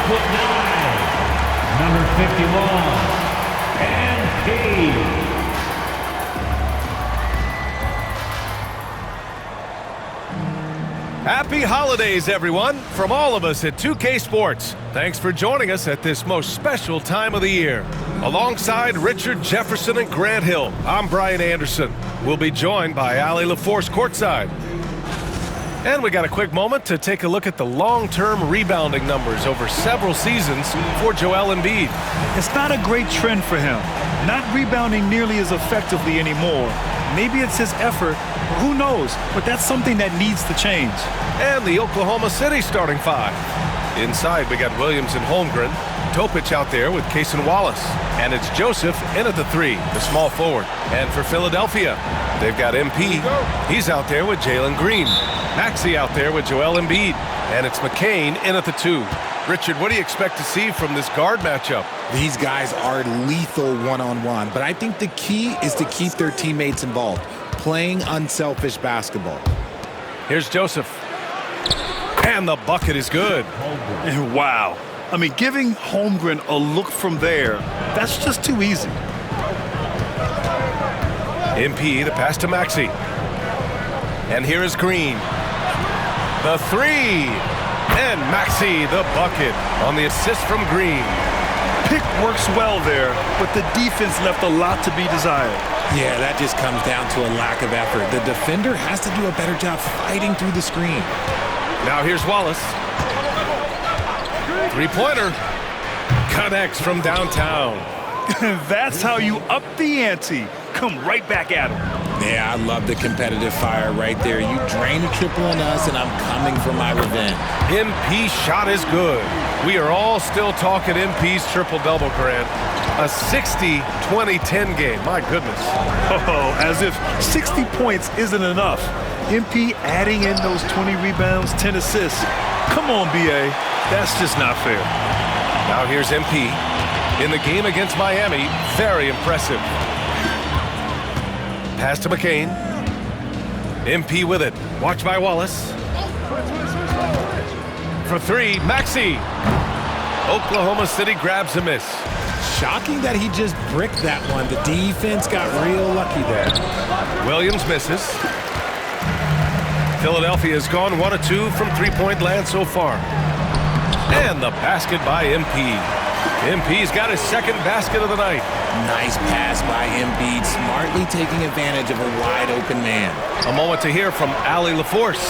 5'9", number 51, MP. Happy holidays, everyone, from all of us at 2K Sports. Thanks for joining us at this most special time of the year. Alongside Richard Jefferson and Grant Hill, I'm Brian Anderson. We'll be joined by Ali LaForce courtside. And we got a quick moment to take a look at the long-term rebounding numbers over several seasons for Joel Embiid. It's not a great trend for him, not rebounding nearly as effectively anymore. Maybe it's his effort, who knows, but that's something that needs to change. And the Oklahoma City starting five. Inside, we got Williams and Holmgren. Topic out there with Cason Wallace. And it's Joseph in at the three, the small forward. And for Philadelphia, they've got MP. He's out there with Jalen Green. Maxey out there with Joel Embiid. And it's McCain in at the two. Richard, what do you expect to see from this guard matchup? These guys are lethal one-on-one, but I think the key is to keep their teammates involved, playing unselfish basketball. Here's Joseph. And the bucket is good. And wow. I mean, giving Holmgren a look from there, that's just too easy. MP, the pass to Maxey. And here is Green. The three. And Maxey, the bucket, on the assist from Green. Pick works well there, but the defense left a lot to be desired. Yeah, that just comes down to a lack of effort. The defender has to do a better job fighting through the screen. Now here's Wallace. Three-pointer. Connects from downtown. That's how you up the ante. Come right back at him. Yeah, I love the competitive fire right there. You drain a triple on us, and I'm coming for my revenge. MP shot is good. We are all still talking MP's triple-double, Grant. A 60-20-10 game. My goodness. Oh, as if 60 points isn't enough. MP adding in those 20 rebounds, 10 assists. Come on, BA. That's just not fair. Now here's MP. In the game against Miami, very impressive. Pass to McCain. MP with it. Watch by Wallace. For three, Maxey. Oklahoma City grabs a miss. Shocking that he just bricked that one. The defense got real lucky there. Williams misses. Philadelphia has gone 1 of 2 from three-point land so far. And the basket by MP. MP's got his second basket of the night. Nice pass by Embiid, smartly taking advantage of a wide-open man. A moment to hear from Ali LaForce.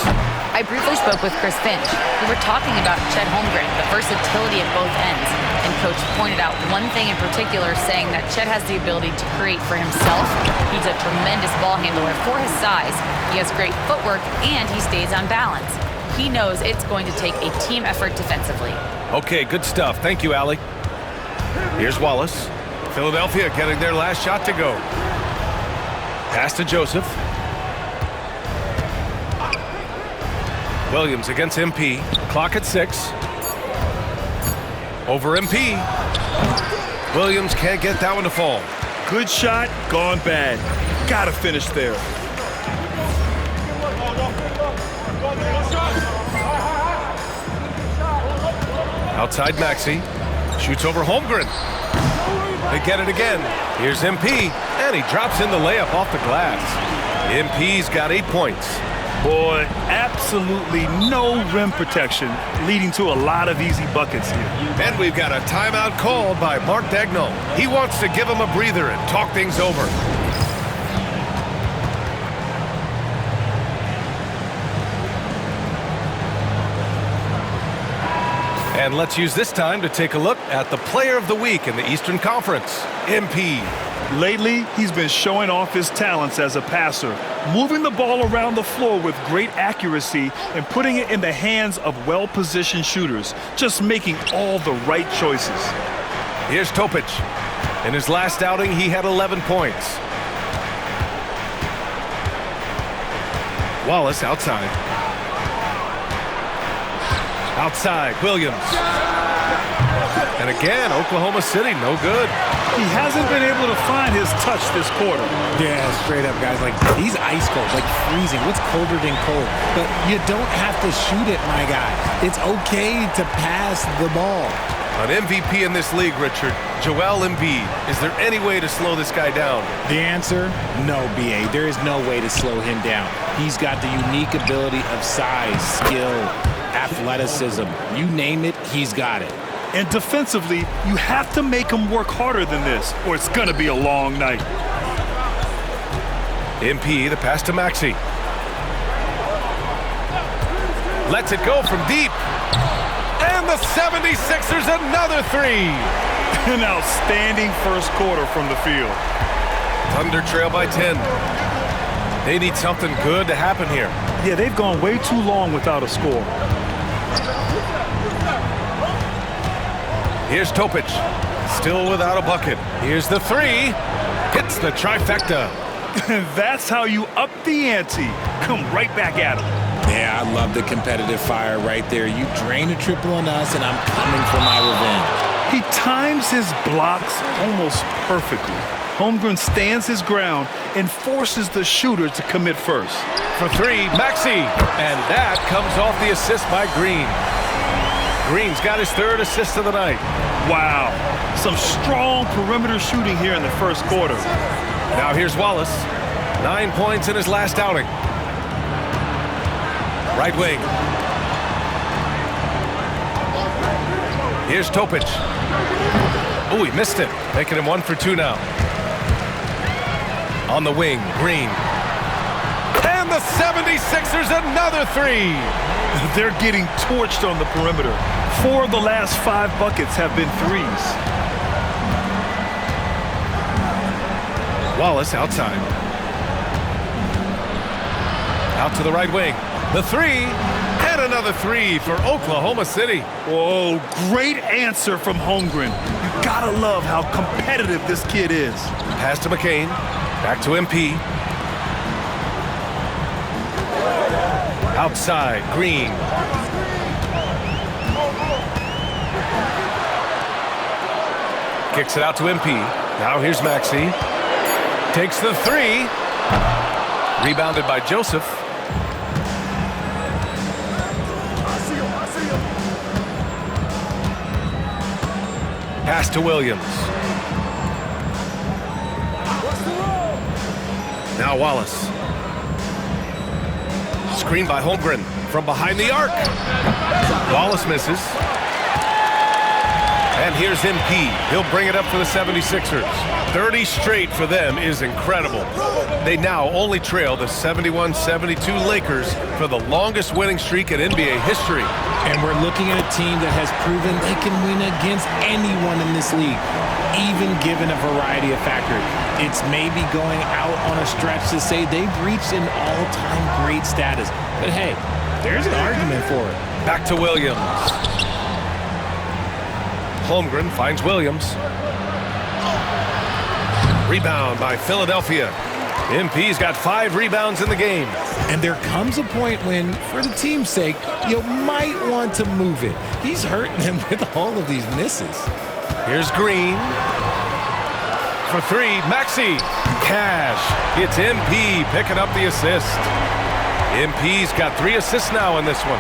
I briefly spoke with Chris Finch. We were talking about Chet Holmgren, the versatility at both ends. And Coach pointed out one thing in particular, saying that Chet has the ability to create for himself. He's a tremendous ball handler for his size. He has great footwork, and he stays on balance. He knows it's going to take a team effort defensively. Okay, good stuff. Thank you, Ali. Here's Wallace. Philadelphia getting their last shot to go. Pass to Joseph. Williams against MP. Clock at 6. Over MP. Williams can't get that one to fall. Good shot, gone bad. Gotta finish there. Outside Maxey. Shoots over Holmgren. They get it again. Here's MP, and he drops in the layup off the glass. MP's got 8 points. Boy, absolutely no rim protection, leading to a lot of easy buckets here. And we've got a timeout called by Mark Daigneault. He wants to give him a breather and talk things over. And let's use this time to take a look at the player of the week in the Eastern Conference, MP. Lately, he's been showing off his talents as a passer, moving the ball around the floor with great accuracy and putting it in the hands of well-positioned shooters, just making all the right choices. Here's Topic. In his last outing, he had 11 points. Wallace outside. Outside, Williams. And again, Oklahoma City, no good. He hasn't been able to find his touch this quarter. Yeah, straight up, guys. Like, he's ice cold, like freezing. What's colder than cold? But you don't have to shoot it, my guy. It's okay to pass the ball. An MVP in this league, Richard, Joel Embiid. Is there any way to slow this guy down? The answer, no, B.A. There is no way to slow him down. He's got the unique ability of size, skill, athleticism. You name it, he's got it. And defensively, you have to make him work harder than this, or it's going to be a long night. MP, the pass to Maxey. Lets it go from deep. And the 76ers another three. An outstanding first quarter from the field. Thunder trail by 10. They need something good to happen here. Yeah, they've gone way too long without a score. Here's Topic, still without a bucket. Here's the three, hits the trifecta. That's how you up the ante. Come right back at him. Yeah, I love the competitive fire right there. You drain a triple on us, and I'm coming for my revenge. He times his blocks almost perfectly. Holmgren stands his ground and forces the shooter to commit first. For three, Maxey, and that comes off the assist by Green. Green's got his third assist of the night. Wow, some strong perimeter shooting here in the first quarter. Now here's Wallace, 9 points in his last outing. Right wing. Here's Topic. Oh, he missed it, making him 1 for 2 now. On the wing, Green. And the 76ers another three. They're getting torched on the perimeter. 4 of the last 5 buckets have been threes. Wallace outside. Out to the right wing. The three, and another three for Oklahoma City. Whoa, great answer from Holmgren. You gotta love how competitive this kid is. Pass to McCain. Back to MP. Outside, Green. Kicks it out to MP. Now here's Maxey. Takes the three. Rebounded by Joseph. Pass to Williams. Now Wallace. Screen by Holmgren from behind the arc. Wallace misses. And here's MP. He'll bring it up for the 76ers. 30 straight for them is incredible. They now only trail the 71-72 Lakers for the longest winning streak in NBA history. And we're looking at a team that has proven they can win against anyone in this league, even given a variety of factors. It's maybe going out on a stretch to say they've reached an all-time great status. But hey, there's an argument for it. Back to Williams. Holmgren finds Williams. Rebound by Philadelphia. MP's got 5 rebounds in the game. And there comes a point when, for the team's sake, you might want to move it. He's hurting them with all of these misses. Here's Green. For three, Maxey. Cash. It's MP picking up the assist. MP's got 3 assists now in this one.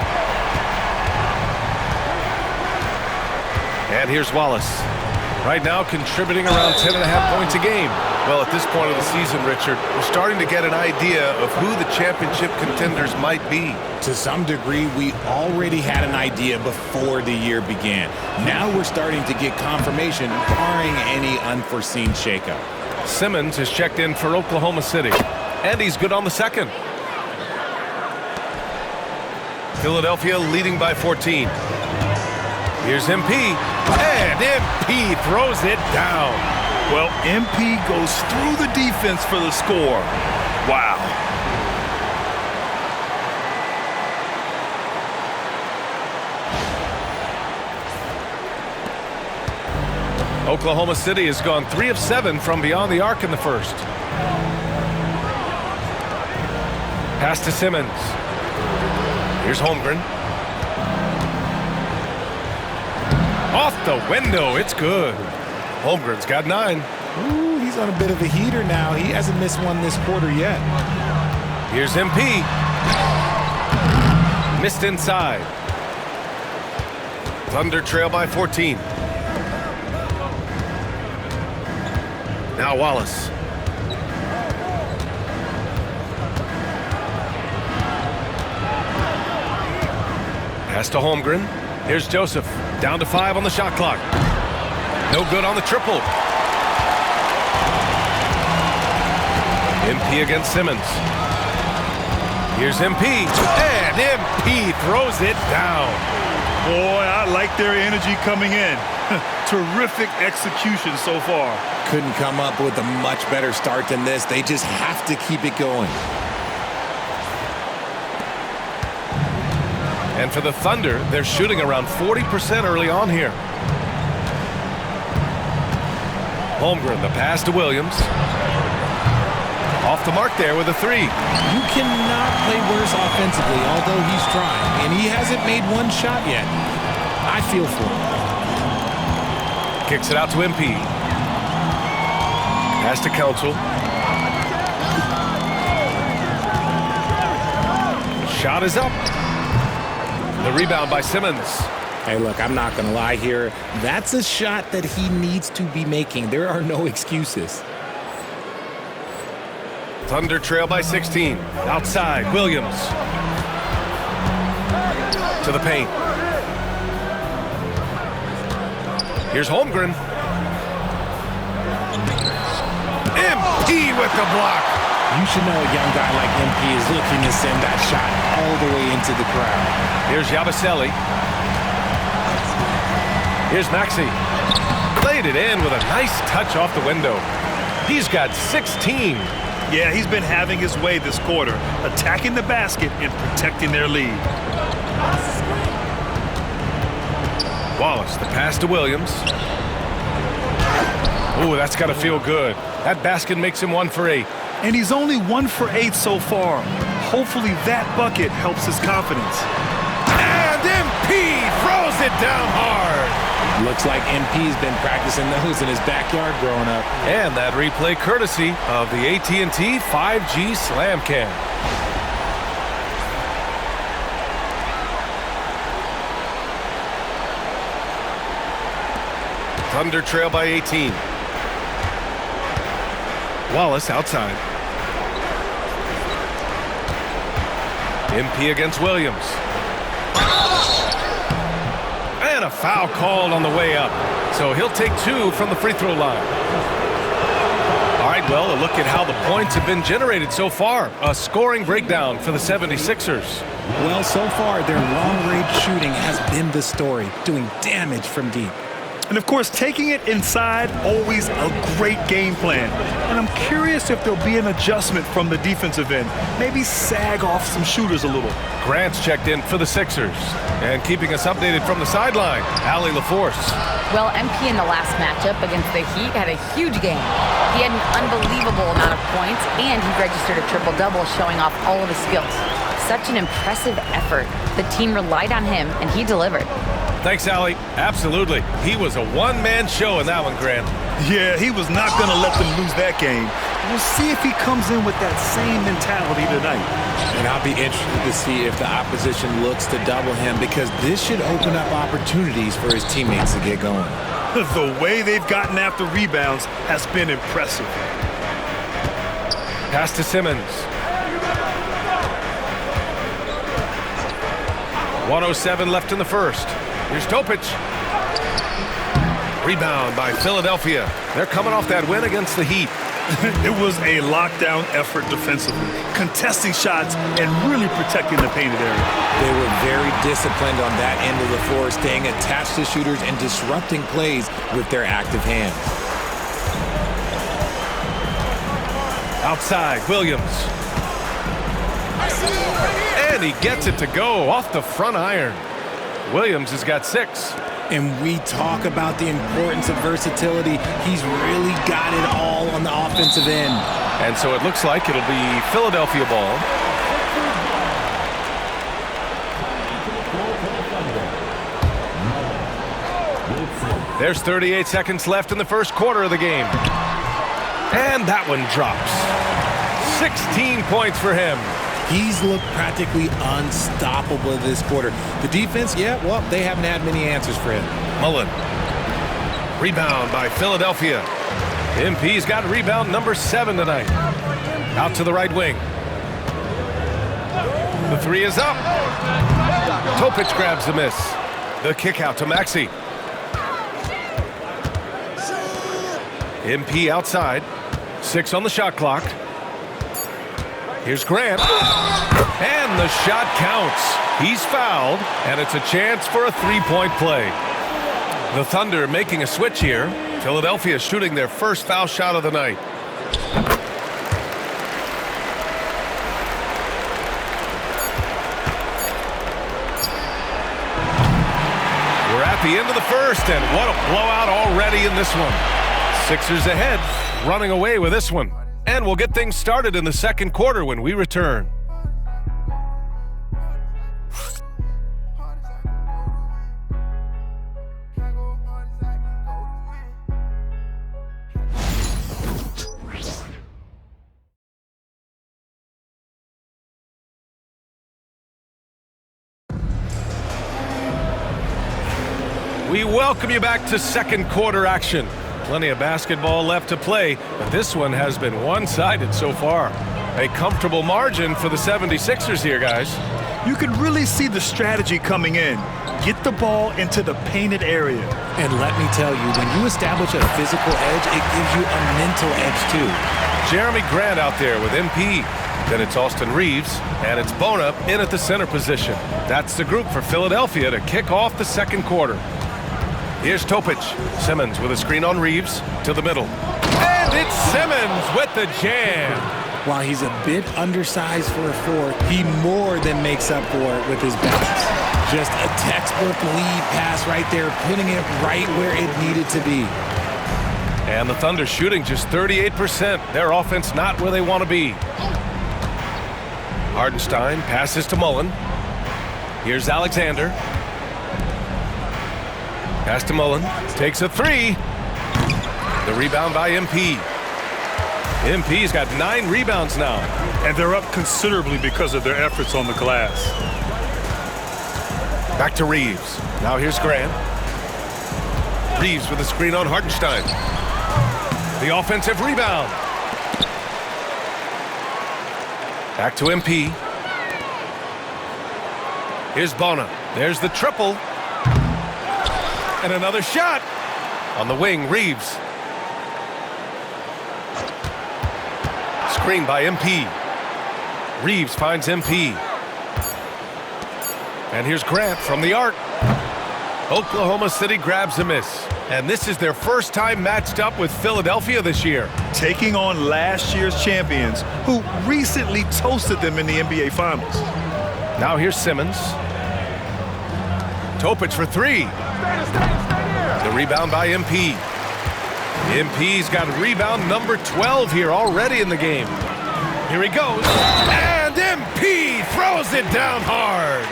And here's Wallace. Right now contributing around 10.5 points a game. Well, at this point of the season, Richard, we're starting to get an idea of who the championship contenders might be. To some degree, we already had an idea before the year began. Now we're starting to get confirmation, barring any unforeseen shakeup. Simmons has checked in for Oklahoma City, and he's good on the second. Philadelphia leading by 14. Here's MP, and MP throws it down. Well, MP goes through the defense for the score. Wow. Oklahoma City has gone 3 of 7 from beyond the arc in the first. Pass to Simmons. Here's Holmgren. Off the window, it's good. Holmgren's got 9. Ooh, he's on a bit of a heater now. He hasn't missed one this quarter yet. Here's MP. Missed inside. Thunder trail by 14. Now Wallace. Pass to Holmgren. Here's Joseph. Down to 5 on the shot clock. No good on the triple. MP against Simmons. Here's MP. And MP throws it down. Boy, I like their energy coming in. Terrific execution so far. Couldn't come up with a much better start than this. They just have to keep it going. And for the Thunder, they're shooting around 40% early on here. Holmgren, the pass to Williams. Off the mark there with a 3. You cannot play worse offensively, although he's trying. And he hasn't made one shot yet. I feel for him. Kicks it out to MP. Pass to Council. Shot is up. The rebound by Simmons. Hey, look, I'm not going to lie here. That's a shot that he needs to be making. There are no excuses. Thunder trail by 16. Outside, Williams. To the paint. Here's Holmgren. MP with the block. You should know a young guy like MP is looking to send that shot all the way into the crowd. Here's Yabusele. Here's Maxey. Played it in with a nice touch off the window. He's got 16. Yeah, he's been having his way this quarter, attacking the basket and protecting their lead. Wallace, the pass to Williams. Ooh, that's got to feel good. That basket makes him 1 for 8. And he's only 1 for 8 so far. Hopefully that bucket helps his confidence. And MP throws it down hard. Looks like MP's been practicing those in his backyard growing up. And that replay courtesy of the AT&T 5G Slam Cam. Thunder trail by 18. Wallace outside. MP against Williams. And a foul called on the way up. So he'll take 2 from the free throw line. All right, well, a look at how the points have been generated so far. A scoring breakdown for the 76ers. Well, so far, their long-range shooting has been the story, doing damage from deep. And of course, taking it inside, always a great game plan. And I'm curious if there'll be an adjustment from the defensive end. Maybe sag off some shooters a little. Grant's checked in for the Sixers. And keeping us updated from the sideline, Allie LaForce. Well, MP in the last matchup against the Heat had a huge game. He had an unbelievable amount of points, and he registered a triple-double showing off all of his skills. Such an impressive effort. The team relied on him, and he delivered. Thanks, Allie. Absolutely. He was a one-man show in that one, Grant. Yeah, he was not going to let them lose that game. We'll see if he comes in with that same mentality tonight. And I'll be interested to see if the opposition looks to double him, because this should open up opportunities for his teammates to get going. The way they've gotten after rebounds has been impressive. Pass to Simmons. 1:07 left in the first. Here's Topic. Rebound by Philadelphia. They're coming off that win against the Heat. It was a lockdown effort defensively, contesting shots and really protecting the painted area. They were very disciplined on that end of the floor, staying attached to shooters and disrupting plays with their active hands. Outside, Williams. And he gets it to go off the front iron. Williams has got 6. And we talk about the importance of versatility. He's really got it all on the offensive end. And so it looks like it'll be Philadelphia ball. There's 38 seconds left in the first quarter of the game. And that one drops. 16 points for him. He's looked practically unstoppable this quarter. The defense, yeah, well, they haven't had many answers for him. Mullen. Rebound by Philadelphia. MP's got rebound number 7 tonight. Out to the right wing. The three is up. Topic grabs the miss. The kick out to Maxey. MP outside. 6 on the shot clock. Here's Grant. And the shot counts. He's fouled, and it's a chance for a three-point play. The Thunder making a switch here. Philadelphia shooting their first foul shot of the night. We're at the end of the first, and what a blowout already in this one. Sixers ahead, running away with this one. And we'll get things started in the second quarter when we return. We welcome you back to second quarter action. Plenty of basketball left to play, but this one has been one-sided so far. A comfortable margin for the 76ers here, guys. You can really see the strategy coming in. Get the ball into the painted area. And let me tell you, when you establish a physical edge, it gives you a mental edge too. Jeremy Grant out there with MP. Then it's Austin Reeves, and it's Bona in at the center position. That's the group for Philadelphia to kick off the second quarter. Here's Topic. Simmons with a screen on Reeves to the middle. And it's Simmons with the jam. While he's a bit undersized for a 4, he more than makes up for it with his balance. Just a textbook lead pass right there, putting it right where it needed to be. And the Thunder shooting just 38%. Their offense not where they want to be. Hardenstein passes to Mullen. Here's Alexander. Pass to Mullen. Takes a 3. The rebound by MP. MP's got 9 rebounds now. And they're up considerably because of their efforts on the glass. Back to Reeves. Now here's Grant. Reeves with a screen on Hardenstein. The offensive rebound. Back to MP. Here's Bona. There's the triple. And another shot. On the wing, Reeves. Screen by MP. Reeves finds MP. And here's Grant from the arc. Oklahoma City grabs a miss. And this is their first time matched up with Philadelphia this year. Taking on last year's champions, who recently toasted them in the NBA Finals. Now here's Simmons. Topic for 3. The rebound by MP. MP's got rebound number 12 here already in the game. Here he goes. And MP throws it down hard.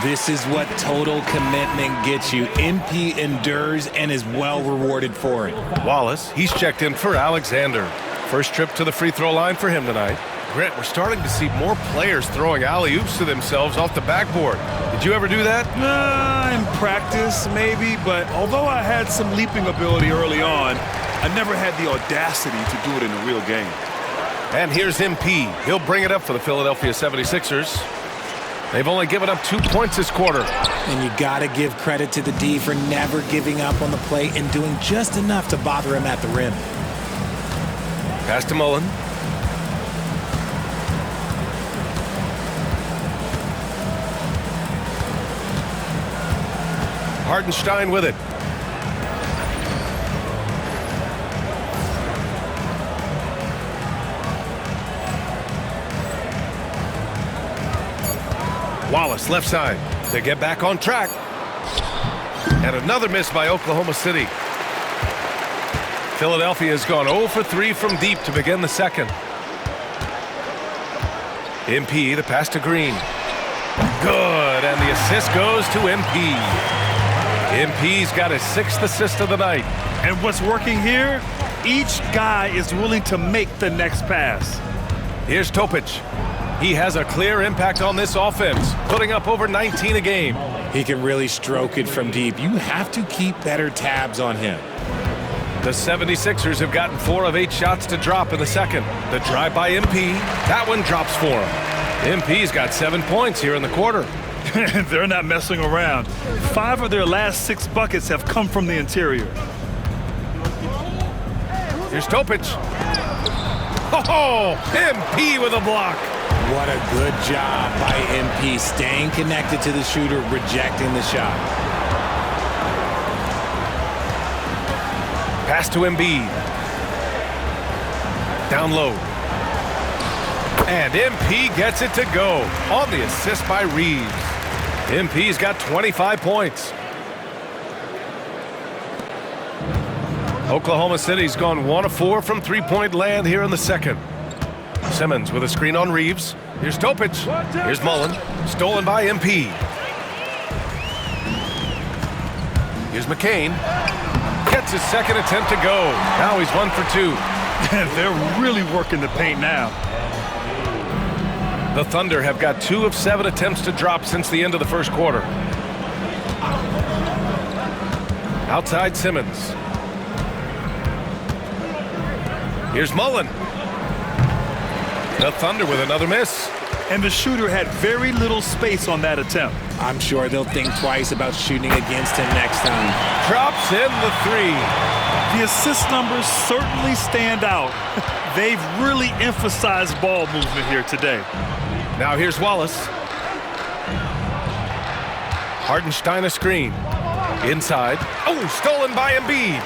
This is what total commitment gets you. MP endures and is well rewarded for it. Wallace, he's checked in for Alexander. First trip to the free throw line for him tonight. Grant, we're starting to see more players throwing alley-oops to themselves off the backboard. Did you ever do that? In practice, maybe, but although I had some leaping ability early on, I never had the audacity to do it in a real game. And here's MP. He'll bring it up for the Philadelphia 76ers. They've only given up 2 points this quarter. And you got to give credit to the D for never giving up on the play and doing just enough to bother him at the rim. Pass to Mullen. Hardenstein with it. Wallace left side. They get back on track. And another miss by Oklahoma City. Philadelphia has gone 0 for 3 from deep to begin the second. MP, the pass to Green. Good, and the assist goes to MP. MP's got his 6th assist of the night. And what's working here? Each guy is willing to make the next pass. Here's Topic. He has a clear impact on this offense, putting up over 19 a game. He can really stroke it from deep. You have to keep better tabs on him. The 76ers have gotten 4 of 8 shots to drop in the second. The drive by MP, that one drops for him. MP's got 7 points here in the quarter. They're not messing around. 5 of their last 6 buckets have come from the interior. Here's Topic. Oh, MP with a block. What a good job by MP, staying connected to the shooter, rejecting the shot. Pass to Embiid. Down low. And MP gets it to go on the assist by Reeves. MP's got 25 points. Oklahoma City's gone 1 of 4 from three-point land here in the second. Simmons with a screen on Reeves. Here's Topic. Here's Mullen. Stolen by MP. Here's McCain. Gets his second attempt to go. Now he's 1 for 2. They're really working the paint now. The Thunder have got 2 of 7 attempts to drop since the end of the first quarter. Outside Simmons. Here's Mullen. The Thunder with another miss. And the shooter had very little space on that attempt. I'm sure they'll think twice about shooting against him next time. Drops in the 3. The assist numbers certainly stand out. They've really emphasized ball movement here today. Now here's Wallace. Hartenstein a screen. Inside. Oh, stolen by Embiid.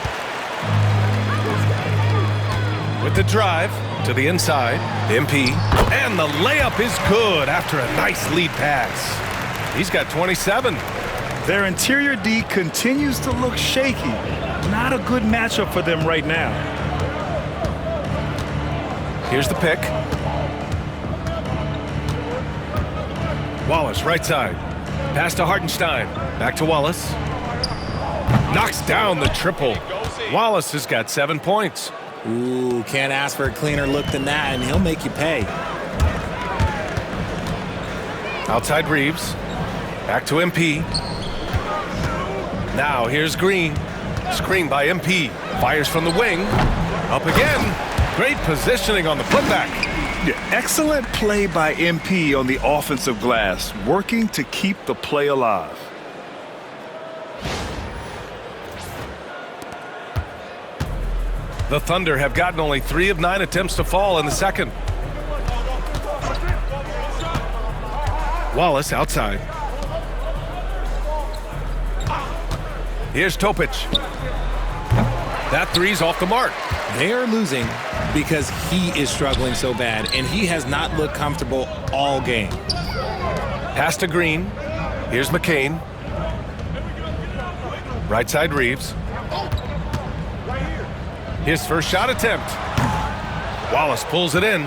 With the drive to the inside, MP. And the layup is good after a nice lead pass. He's got 27. Their interior D continues to look shaky. Not a good matchup for them right now. Here's the pick. Wallace, right side. Pass to Hartenstein. Back to Wallace. Knocks down the triple. Wallace has got 7 points. Ooh, can't ask for a cleaner look than that, and he'll make you pay. Outside Reeves. Back to MP. Now here's Green. Screen by MP. Fires from the wing. Up again. Great positioning on the putback. Yeah, excellent play by MP on the offensive glass, working to keep the play alive. The Thunder have gotten only 3 of 9 attempts to fall in the second. Wallace outside. Here's Topic. That 3's off the mark. They are losing because he is struggling so bad, and he has not looked comfortable all game. Pass to Green. Here's McCain. Right side Reeves. His first shot attempt. Wallace pulls it in.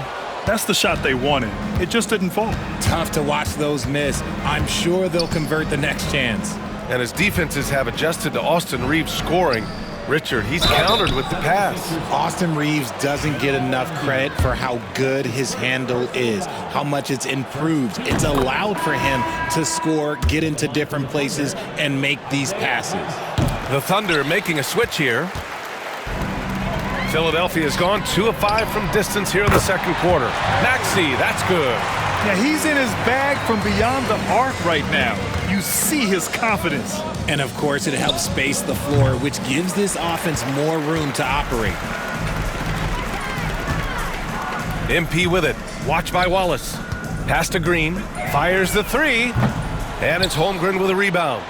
That's the shot they wanted. It just didn't fall. Tough to watch those miss. I'm sure they'll convert the next chance. And his defenses have adjusted to Austin Reeves scoring. Richard, he's countered with the pass. Austin Reeves doesn't get enough credit for how good his handle is, how much it's improved. It's allowed for him to score, get into different places, and make these passes. The Thunder making a switch here. Philadelphia's gone 2 of 5 from distance here in the second quarter. Maxey, that's good. Yeah, he's in his bag from beyond the arc right now. You see his confidence. And of course, it helps space the floor, which gives this offense more room to operate. MP with it. Watch by Wallace. Pass to Green. Fires the 3. And it's Holmgren with a rebound.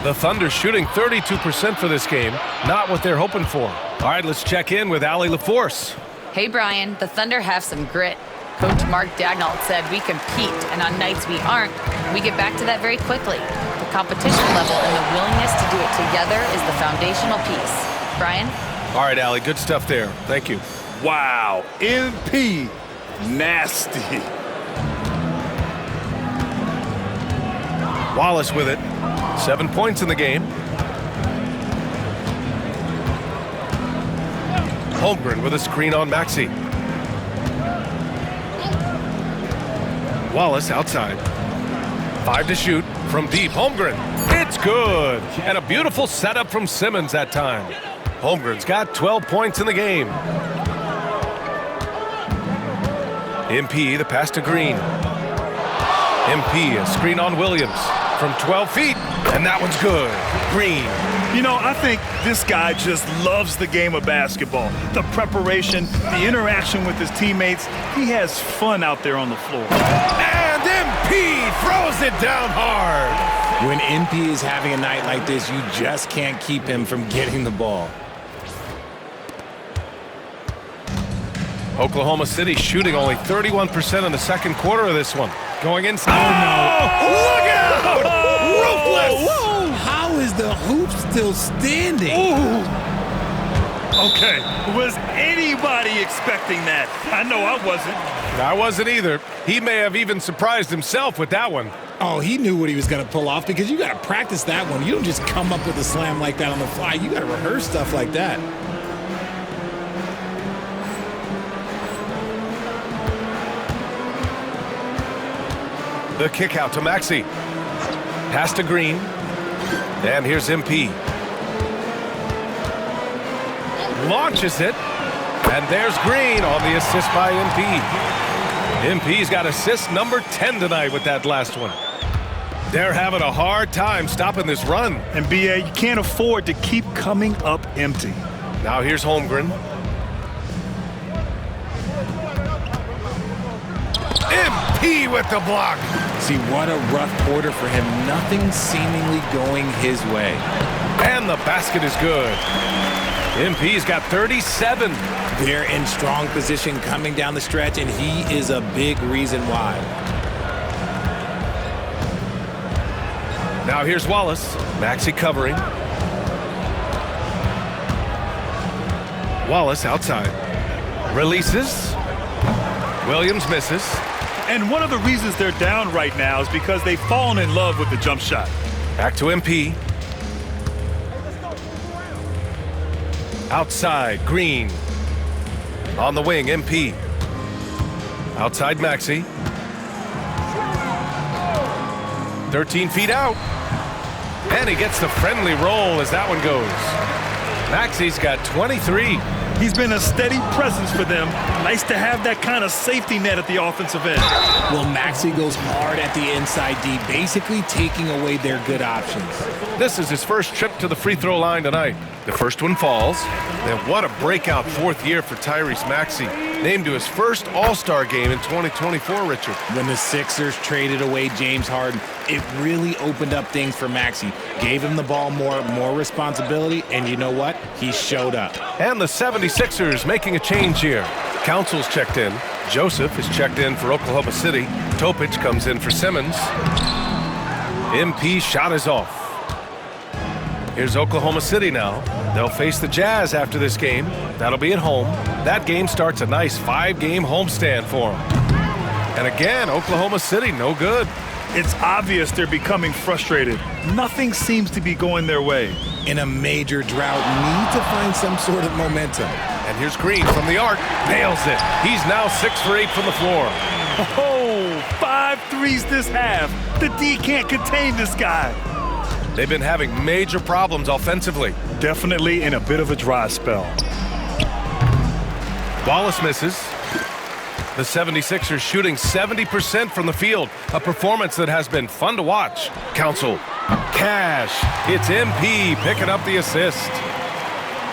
The Thunder shooting 32% for this game. Not what they're hoping for. All right, let's check in with Allie LaForce. Hey, Brian, the Thunder have some grit. Coach Mark Daigneault said we compete, and on nights we aren't, we get back to that very quickly. The competition level and the willingness to do it together is the foundational piece. Brian? All right, Allie, good stuff there. Thank you. Wow, MP, nasty. Wallace with it. 7 points in the game. Holmgren with a screen on Maxey. Wallace outside. 5 to shoot from deep. Holmgren. It's good. And a beautiful setup from Simmons that time. Holmgren's got 12 points in the game. MP, the pass to Green. MP, a screen on Williams from 12 feet. And that one's good. Green. You know, I think this guy just loves the game of basketball. The preparation, the interaction with his teammates. He has fun out there on the floor. And MP throws it down hard. When MP is having a night like this, you just can't keep him from getting the ball. Oklahoma City shooting only 31% in the second quarter of this one. Going inside. Oh, no. Look out! Ruthless! Whoa! How is the hoop still standing? Ooh. Okay, was anybody expecting that? I know I wasn't. I wasn't either. He may have even surprised himself with that one. Oh, he knew what he was going to pull off because you got to practice that one. You don't just come up with a slam like that on the fly. You got to rehearse stuff like that. The kick out to Maxey. Pass to Green. And here's MP. Launches it. And there's Green on the assist by MP. MP's got assist number 10 tonight with that last one. They're having a hard time stopping this run. And BA, you can't afford to keep coming up empty. Now here's Holmgren. MP with the block. See, what a rough quarter for him. Nothing seemingly going his way. And the basket is good. MP's got 37. They're in strong position coming down the stretch, and he is a big reason why. Now here's Wallace. Maxey covering. Wallace outside. Releases. Williams misses. And one of the reasons they're down right now is because they've fallen in love with the jump shot. Back to MP. Outside, Green. On the wing, MP. Outside, Maxey. 13 feet out. And he gets the friendly roll as that one goes. Maxey's got 23. He's been a steady presence for them. Nice to have that kind of safety net at the offensive end. Well, Maxey goes hard at the inside D, basically taking away their good options. This is his first trip to the free throw line tonight. The first one falls. And what a breakout fourth year for Tyrese Maxey. Named to his first All-Star game in 2024, Richard. When the Sixers traded away James Harden, it really opened up things for Maxey. Gave him the ball more responsibility, and you know what? He showed up. And the 76ers making a change here. Council's checked in. Joseph is checked in for Oklahoma City. Topic comes in for Simmons. MP shot is off. Here's Oklahoma City now. They'll face the Jazz after this game. That'll be at home. That game starts a nice 5-game homestand for them. And again, Oklahoma City, no good. It's obvious they're becoming frustrated. Nothing seems to be going their way. In a major drought, need to find some sort of momentum. And here's Green from the arc. Nails it. He's now 6 for 8 from the floor. Oh, 5 threes this half. The D can't contain this guy. They've been having major problems offensively. Definitely in a bit of a dry spell. Wallace misses. The 76ers shooting 70% from the field. A performance that has been fun to watch. Council. Cash. It's MP picking up the assist.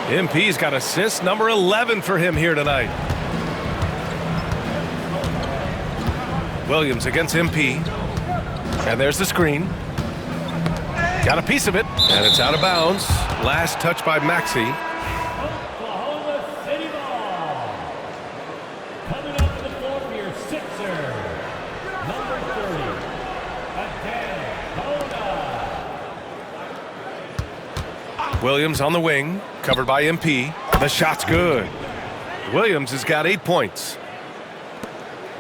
MP's got assist number 11 for him here tonight. Williams against MP. And there's the screen. Got a piece of it, and it's out of bounds. Last touch by Maxey. Oklahoma City ball. Coming up to the floor for your Sixer. Number 30, Adana. Williams on the wing, covered by MP. The shot's good. Williams has got 8 points.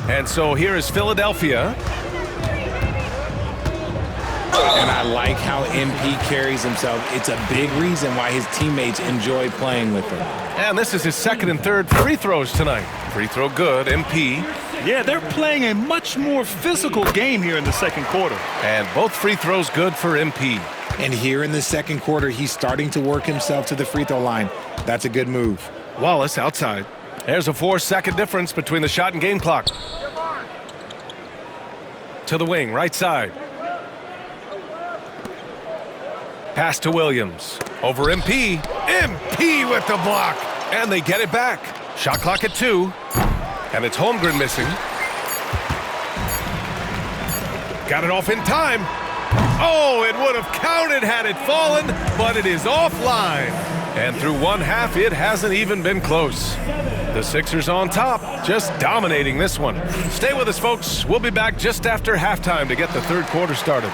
And so here is Philadelphia. And I like how MP carries himself. It's a big reason why his teammates enjoy playing with him. And this is his second and third free throws tonight. Free throw good, MP. Yeah, they're playing a much more physical game here in the second quarter. And both free throws good for MP. And here in the second quarter, he's starting to work himself to the free throw line. That's a good move. Wallace outside. There's a 4-second difference between the shot and game clock. To the wing, right side. Pass to Williams. Over MP. MP with the block. And they get it back. Shot clock at 2. And it's Holmgren missing. Got it off in time. Oh, it would have counted had it fallen, but it is offline. And through one half, it hasn't even been close. The Sixers on top, just dominating this one. Stay with us, folks. We'll be back just after halftime to get the third quarter started.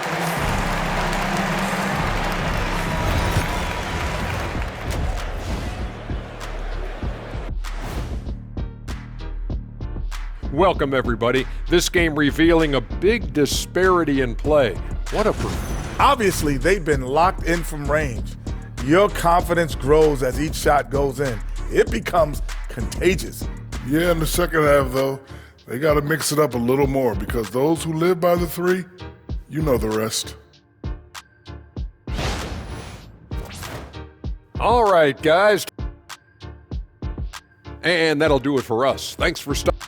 Welcome, everybody. This game revealing a big disparity in play. What a Obviously, they've been locked in from range. Your confidence grows as each shot goes in. It becomes contagious. Yeah, in the second half, though, they got to mix it up a little more because those who live by the three, you know the rest. All right, guys. And that'll do it for us. Thanks for stopping.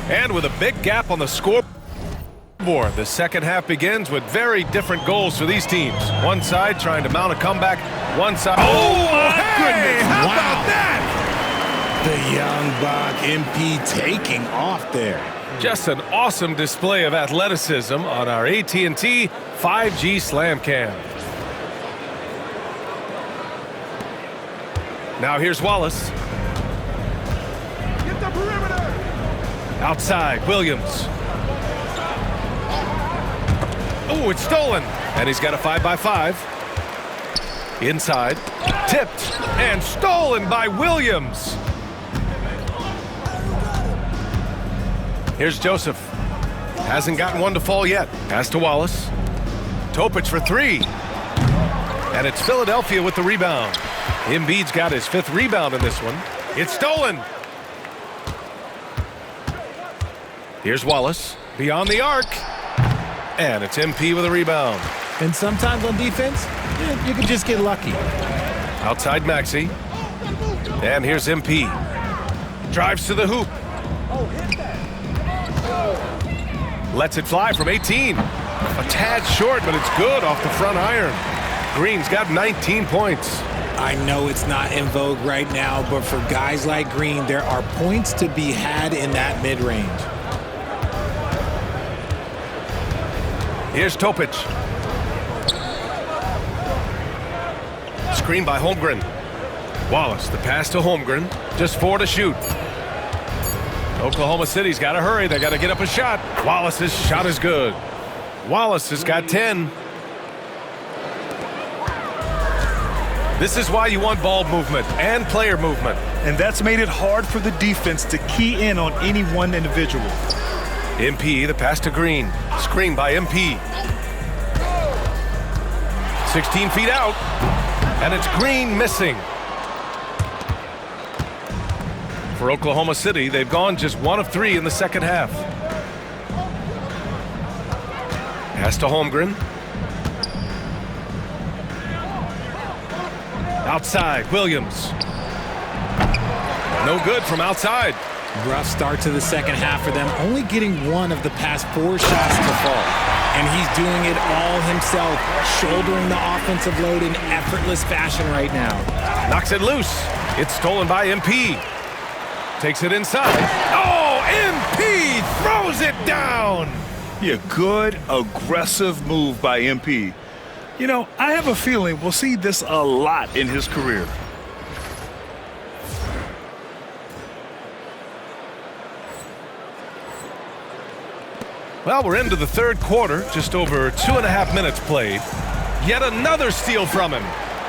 And with a big gap on the scoreboard, the second half begins with very different goals for these teams. One side trying to mount a comeback, one side... Oh, my goodness! How wow. about that? The young buck MP taking off there. Just an awesome display of athleticism on our AT&T 5G Slam Cam. Now here's Wallace. Get the perimeter! Outside, Williams. Oh, it's stolen. And he's got a 5x5. Inside, tipped, and stolen by Williams. Here's Joseph. Hasn't gotten one to fall yet. Pass to Wallace. Topic for 3. And it's Philadelphia with the rebound. Embiid's got his 5th rebound in this one. It's stolen. Here's Wallace, beyond the arc, and it's MP with a rebound. And sometimes on defense, you can just get lucky. Outside Maxey, and here's MP. Drives to the hoop. Lets it fly from 18. A tad short, but it's good off the front iron. Green's got 19 points. I know it's not in vogue right now, but for guys like Green, there are points to be had in that mid-range. Here's Topic. Screen by Holmgren. Wallace, the pass to Holmgren. Just 4 to shoot. Oklahoma City's got to hurry. They got to get up a shot. Wallace's shot is good. Wallace has got 10. This is why you want ball movement and player movement. And that's made it hard for the defense to key in on any one individual. MP, the pass to Green. Screen by MP. 16 feet out. And it's Green missing. For Oklahoma City, they've gone just 1 of 3 in the second half. Pass to Holmgren. Outside, Williams. No good from outside. Rough start to the second half for them, only getting 1 of the past 4 shots to fall. And he's doing it all himself, shouldering the offensive load in effortless fashion right now. Knocks it loose. It's stolen by MP. Takes it inside. Oh, MP throws it down. Yeah, good, aggressive move by MP. You know, I have a feeling we'll see this a lot in his career. Well, we're into the third quarter, just over 2.5 minutes played. Yet another steal from him.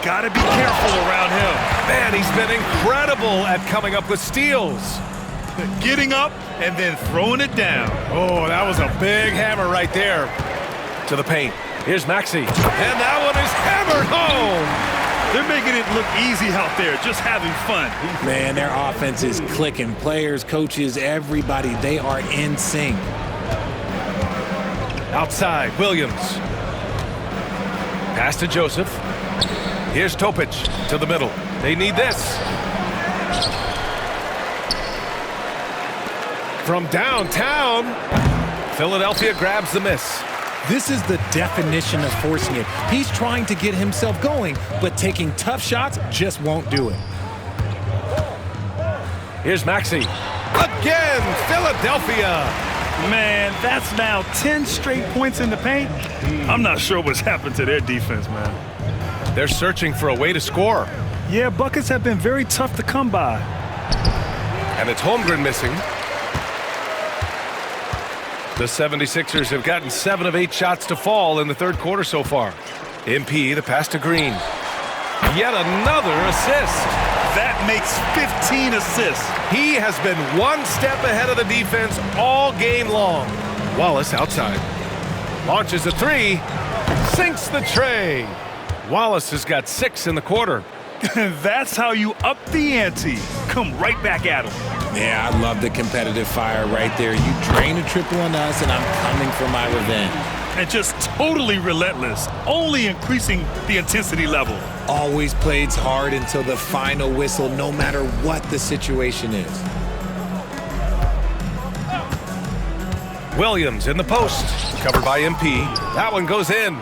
Gotta be careful around him. Man, he's been incredible at coming up with steals. Getting up and then throwing it down. Oh, that was a big hammer right there. To the paint. Here's Maxey. And that one is hammered home. They're making it look easy out there, just having fun. Man, their offense is clicking. Players, coaches, everybody, they are in sync. Outside, Williams. Pass to Joseph. Here's Topic to the middle. They need this. From downtown, Philadelphia grabs the miss. This is the definition of forcing it. He's trying to get himself going, but taking tough shots just won't do it. Here's Maxey. Again, Philadelphia. Man, that's now 10 straight points in the paint. I'm not sure what's happened to their defense, man. They're searching for a way to score. Yeah, buckets have been very tough to come by. And it's Holmgren missing. The 76ers have gotten 7 of 8 shots to fall in the third quarter so far. MP, the pass to Green. Yet another assist. That makes 15 assists. He has been one step ahead of the defense all game long. Wallace outside. Launches a three. Sinks the tray. Wallace has got 6 in the quarter. That's how you up the ante. Come right back at him. Yeah, I love the competitive fire right there. You drain a triple on us, and I'm coming for my revenge. And just totally relentless, only increasing the intensity level. Always plays hard until the final whistle, no matter what the situation is. Williams in the post. Covered by MP. That one goes in.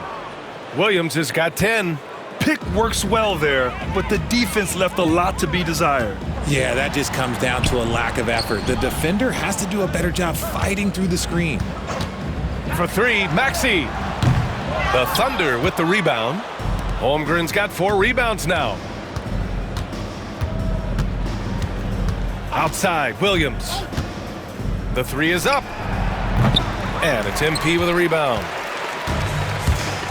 Williams has got 10. Pick works well there, but the defense left a lot to be desired. Yeah, that just comes down to a lack of effort. The defender has to do a better job fighting through the screen. For 3, Maxey. The Thunder with the rebound. Holmgren's got 4 rebounds now. Outside, Williams. The 3 is up. And it's MP with a rebound.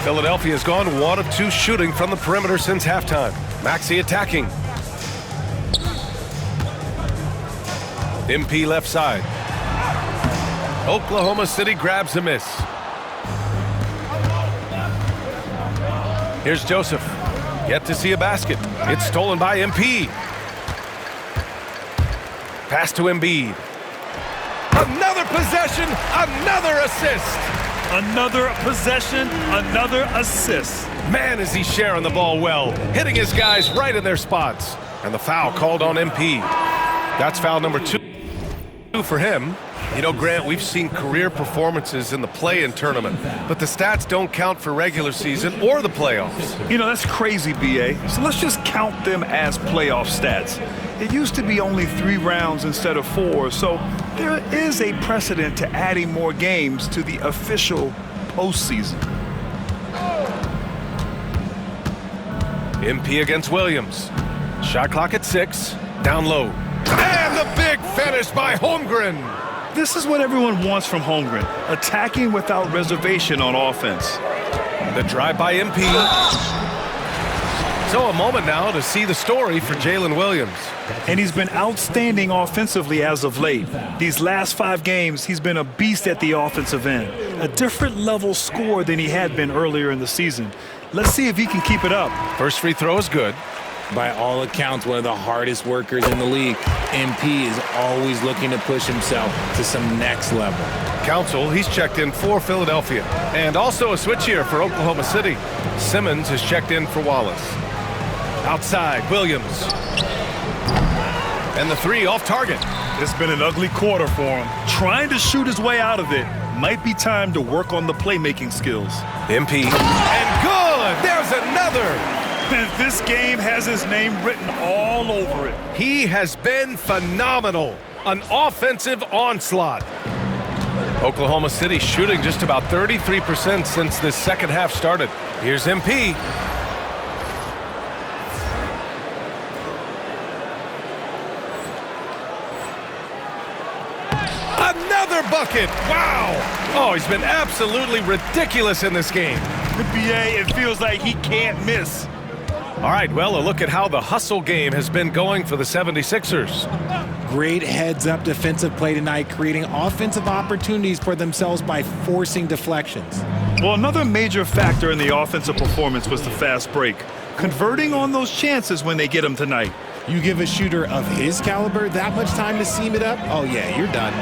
Philadelphia's gone 1 of 2 shooting from the perimeter since halftime. Maxey attacking. MP left side. Oklahoma City grabs a miss. Here's Joseph. Yet to see a basket. It's stolen by MP. Pass to Embiid. Another possession, another assist. Another possession, another assist. Man, is he sharing the ball well, hitting his guys right in their spots. And the foul called on MP. That's foul number 2 for him. You know, Grant, we've seen career performances in the play-in tournament, but the stats don't count for regular season or the playoffs. You know, that's crazy, BA. So let's just count them as playoff stats. It used to be only 3 rounds instead of 4, so there is a precedent to adding more games to the official postseason. MP against Williams. Shot clock at 6. Down low. And the big finish by Holmgren. This is what everyone wants from Holmgren, attacking without reservation on offense. The drive by MP. So a moment now to see the story for Jalen Williams. And he's been outstanding offensively as of late. These last 5 games, he's been a beast at the offensive end. A different level score than he had been earlier in the season. Let's see if he can keep it up. First free throw is good. By all accounts, one of the hardest workers in the league. MP is always looking to push himself to some next level. Council, he's checked in for Philadelphia. And also a switch here for Oklahoma City. Simmons has checked in for Wallace. Outside, Williams. And the 3 off target. It's been an ugly quarter for him. Trying to shoot his way out of it. Might be time to work on the playmaking skills. MP. And good! There's another! This game has his name written all over it. He has been phenomenal. An offensive onslaught. Oklahoma City shooting just about 33% since this second half started. Here's MP. Another bucket! Wow! Oh, he's been absolutely ridiculous in this game. The BA, it feels like he can't miss. All right, well, a look at how the hustle game has been going for the 76ers. Great heads-up defensive play tonight, creating offensive opportunities for themselves by forcing deflections. Well, another major factor in the offensive performance was the fast break. Converting on those chances when they get them tonight. You give a shooter of his caliber that much time to seam it up, oh yeah, you're done.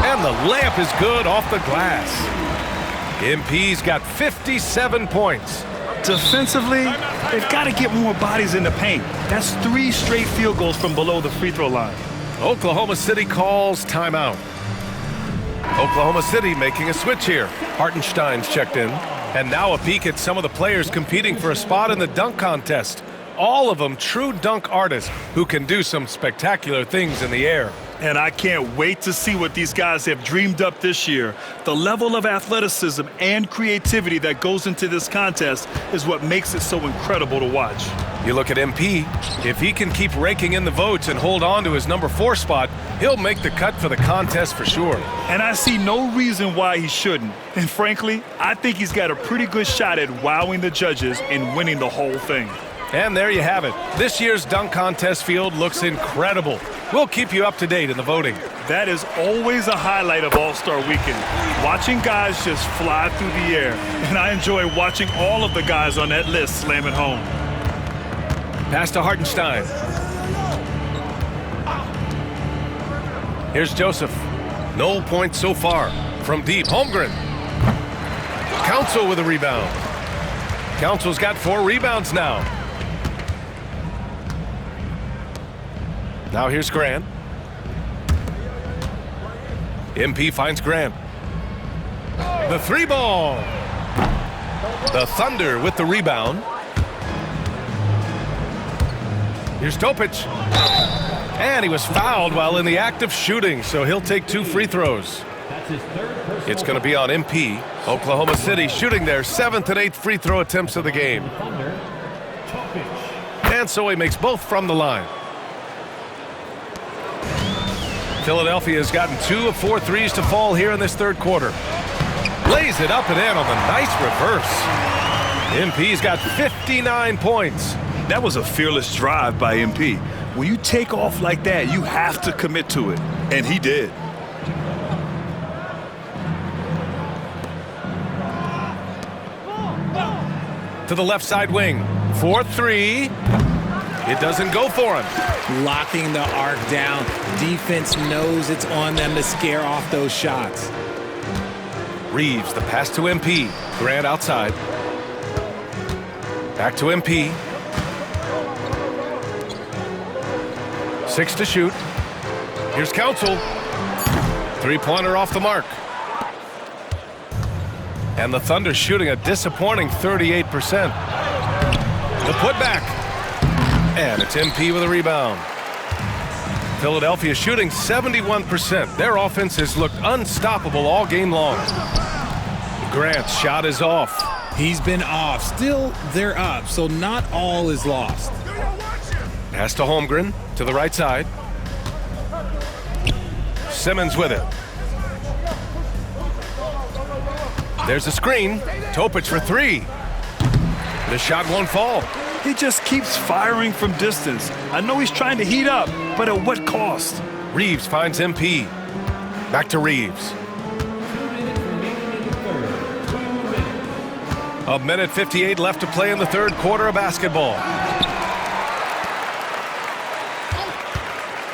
And the layup is good off the glass. MP's got 57 points. Defensively, they've got to get more bodies in the paint. That's 3 straight field goals from below the free throw line. Oklahoma City calls timeout. Oklahoma City making a switch here. Hartenstein's checked in. And now a peek at some of the players competing for a spot in the dunk contest. All of them true dunk artists who can do some spectacular things in the air. And I can't wait to see what these guys have dreamed up this year. The level of athleticism and creativity that goes into this contest is what makes it so incredible to watch. You look at MP, if he can keep raking in the votes and hold on to his number 4 spot, he'll make the cut for the contest for sure. And I see no reason why he shouldn't. And frankly, I think he's got a pretty good shot at wowing the judges and winning the whole thing. And there you have it. This year's dunk contest field looks incredible. We'll keep you up to date in the voting. That is always a highlight of All-Star Weekend. Watching guys just fly through the air. And I enjoy watching all of the guys on that list slam it home. Pass to Hartenstein. Here's Joseph. No points so far. From deep, Holmgren. Council with a rebound. Council's got 4 rebounds now. Now here's Grant. MP finds Grant. The 3 ball. The Thunder with the rebound. Here's Topic. And he was fouled while in the act of shooting, so he'll take 2 free throws. It's going to be on MP. Oklahoma City shooting their 7th and 8th free throw attempts of the game. And so he makes both from the line. Philadelphia has gotten 2 of 4 threes to fall here in this 3rd quarter. Lays it up and in on the nice reverse. MP's got 59 points. That was a fearless drive by MP. When you take off like that, you have to commit to it. And he did. To the left side wing. 4-3. It doesn't go for him. Locking the arc down. Defense knows it's on them to scare off those shots. Reeves, the pass to MP. Grant outside. Back to MP. 6 to shoot. Here's Council. 3-pointer off the mark. And the Thunder shooting a disappointing 38%. The putback. And it's MP with a rebound. Philadelphia shooting 71%. Their offense has looked unstoppable all game long. Grant's shot is off. He's been off. Still, they're up, so not all is lost. Pass to Holmgren to the right side. Simmons with it. There's a screen. Topic for 3. The shot won't fall. He just keeps firing from distance. I know he's trying to heat up, but at what cost? Reeves finds MP. Back to Reeves. 1:58 left to play in the 3rd quarter of basketball.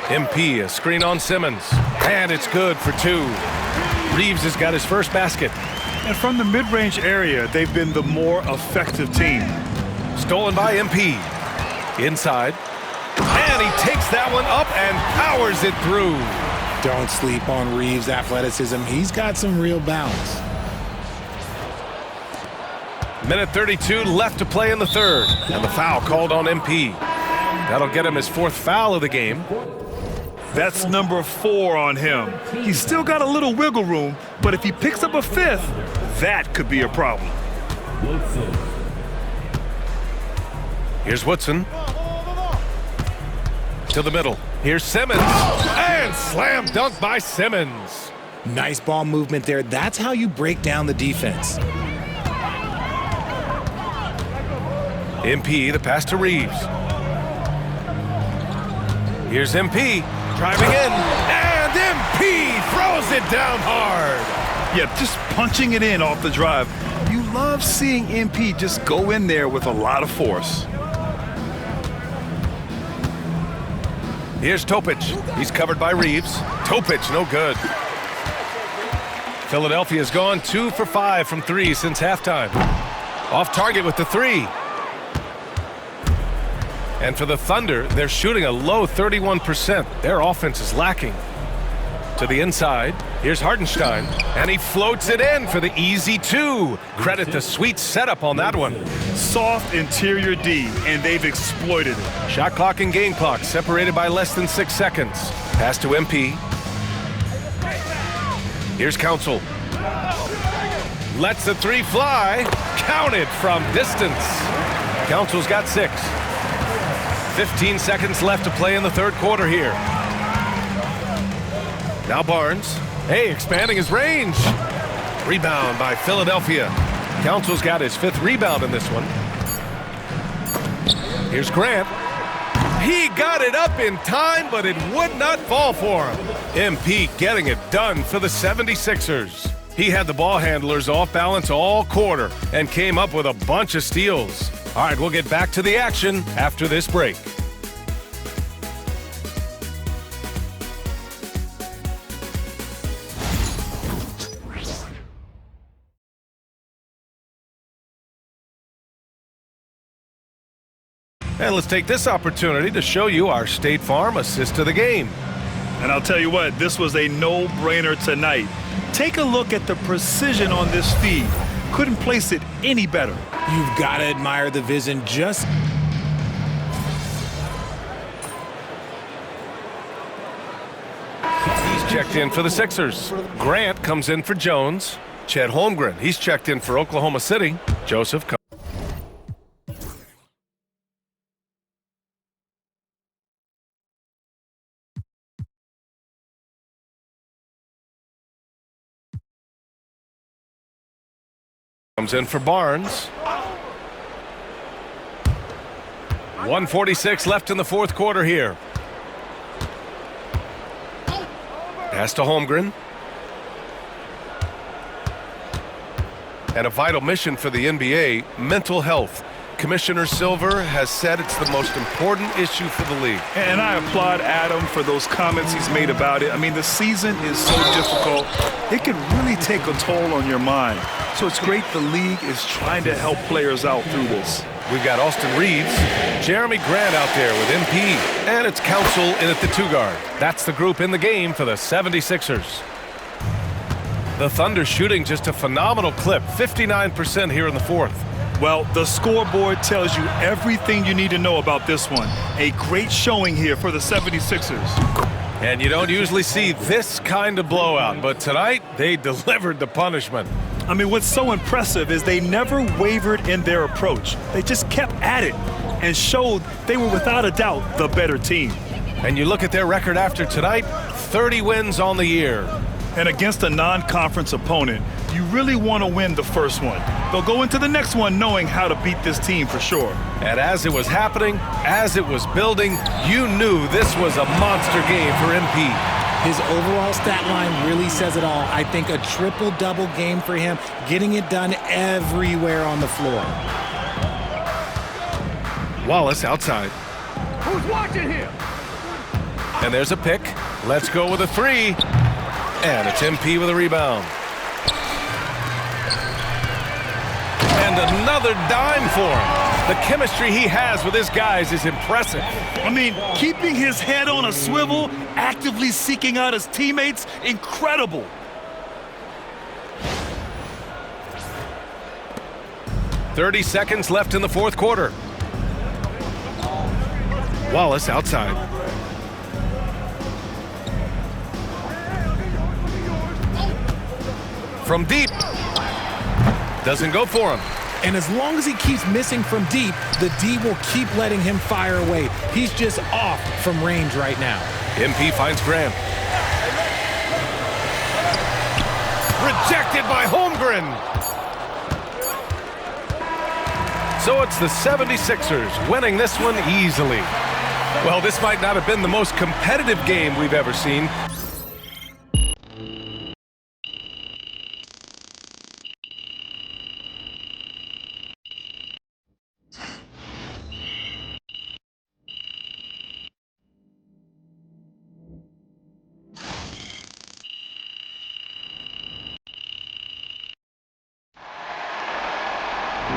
MP, a screen on Simmons. And it's good for 2. Reeves has got his first basket. And from the mid-range area, they've been the more effective team. Stolen by MP. Inside. And he takes that one up and powers it through. Don't sleep on Reeves' athleticism. He's got some real balance. 1:32 left to play in the 3rd. And the foul called on MP. That'll get him his 4th foul of the game. That's number 4 on him. He's still got a little wiggle room, but if he picks up a 5th, that could be a problem. Here's Woodson. To the middle. Here's Simmons. And slam dunk by Simmons. Nice ball movement there. That's how you break down the defense. MP, the pass to Reeves. Here's MP, driving in, and MP throws it down hard. Yeah, just punching it in off the drive. You love seeing MP just go in there with a lot of force. Here's Topic. He's covered by Reeves. Topic, no good. Philadelphia's gone 2 for 5 from 3 since halftime. Off target with the 3. And for the Thunder, they're shooting a low 31%. Their offense is lacking. To the inside, here's Hartenstein, and he floats it in for the easy 2. Credit the sweet setup on that one. Soft interior D, and they've exploited it. Shot clock and game clock separated by less than 6 seconds. Pass to MP. Here's Council. Lets the 3 fly. Counted from distance. Council's got 6. 15 seconds left to play in the third quarter here. Now Barnes. Hey, expanding his range. Rebound by Philadelphia. Council's got his 5th rebound in this one. Here's Grant. He got it up in time, but it would not fall for him. MP getting it done for the 76ers. He had the ball handlers off balance all quarter and came up with a bunch of steals. All right, we'll get back to the action after this break. And let's take this opportunity to show you our State Farm assist to the game. And I'll tell you what, this was a no-brainer tonight. Take a look at the precision on this feed. Couldn't place it any better. You've got to admire the vision. He's checked in for the Sixers. Grant comes in for Jones. Chet Holmgren, he's checked in for Oklahoma City. Joseph comes in for Barnes. 1:46 left in the fourth quarter here. Pass to Holmgren. And a vital mission for the NBA, mental health. Commissioner Silver has said it's the most important issue for the league. And I applaud Adam for those comments he's made about it. I mean, the season is so difficult. It can really take a toll on your mind. So it's great the league is trying to help players out through this. We've got Austin Reeves, Jeremy Grant out there with MP, and it's Council in at the 2 guard. That's the group in the game for the 76ers. The Thunder shooting just a phenomenal clip, 59% here in the fourth. Well, the scoreboard tells you everything you need to know about this one. A great showing here for the 76ers. And you don't usually see this kind of blowout, but tonight they delivered the punishment. I mean, what's so impressive is they never wavered in their approach. They just kept at it and showed they were without a doubt the better team. And you look at their record after tonight, 30 wins on the year. And against a non-conference opponent, you really want to win the first one. They'll go into the next one knowing how to beat this team for sure. And as it was happening, as it was building, you knew this was a monster game for MP. His overall stat line really says it all. I think a triple-double game for him, getting it done everywhere on the floor. Wallace outside. Who's watching here? And there's a pick. Let's go with a 3. And it's MP with a rebound. And another dime for him. The chemistry he has with his guys is impressive. I mean, keeping his head on a swivel, actively seeking out his teammates, incredible. .30 seconds left in the fourth quarter. Wallace outside. From deep. Doesn't go for him. And as long as he keeps missing from deep, the D will keep letting him fire away. He's just off from range right now. MP finds Graham. Rejected by Holmgren. So it's the 76ers winning this one easily. Well, this might not have been the most competitive game we've ever seen,